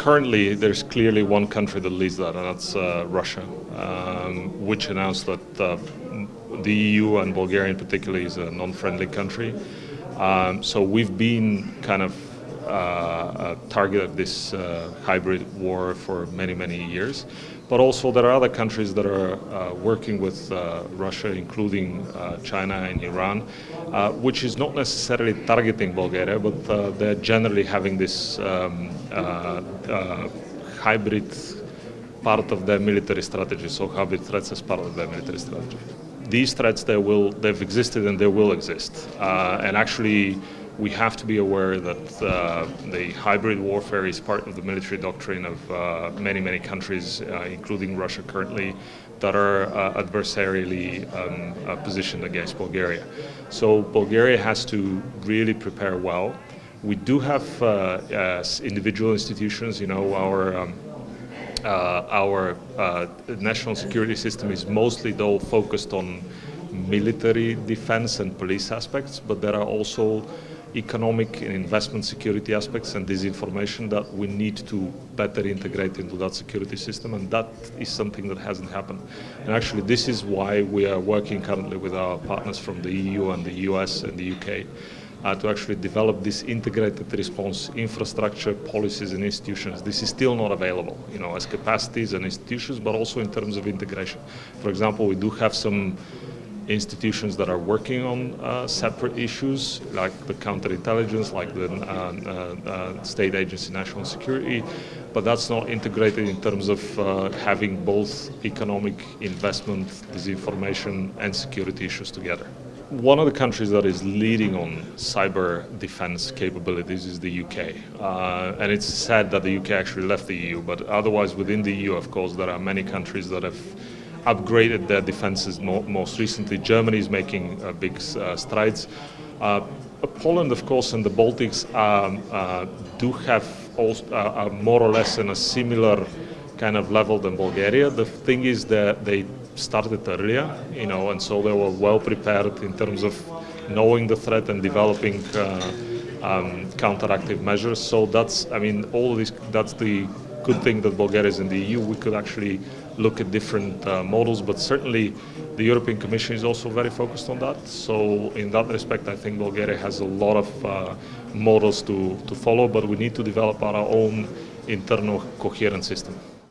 currently, there's clearly one country that leads that, and that's Russia, which announced that the EU and Bulgaria in particular is a non-friendly country. So we've been kind of targeted this hybrid war for many, many years. But also there are other countries that are working with Russia, including China and Iran, which is not necessarily targeting Bulgaria, but they're generally having this hybrid part of their military strategy, so hybrid threats as part of their military strategy. These threats, they've existed and they will exist. And actually, we have to be aware that the hybrid warfare is part of the military doctrine of many, many countries, including Russia currently, that are adversarially positioned against Bulgaria. So Bulgaria has to really prepare well. We do have individual institutions, you know, our national security system is mostly, though, focused on military defense and police aspects, but there are also economic and investment security aspects and disinformation that we need to better integrate into that security system, and that is something that hasn't happened. And actually, this is why we are working currently with our partners from the EU and the US and the UK to actually develop this integrated response infrastructure, policies and institutions. This is still not available, you know, as capacities and institutions, but also in terms of integration. For example, we do have some institutions that are working on separate issues, like the counterintelligence, like the state agency national security, but that's not integrated in terms of having both economic investment, disinformation and security issues together. One of the countries that is leading on cyber defense capabilities is the UK. And it's sad that the UK actually left the EU, but otherwise within the EU, of course, there are many countries that have upgraded their defenses most recently. Germany is making big strides. Poland, of course, and the Baltics do have also, more or less in a similar kind of level than Bulgaria. The thing is that they started earlier, you know, and so they were well prepared in terms of knowing the threat and developing counteractive measures. So that's, I mean, all of this, that's the good thing that Bulgaria is in the EU. We could actually look at different models, but certainly the European Commission is also very focused on that. So in that respect, I think Bulgaria has a lot of models to follow, but we need to develop our own internal coherent system.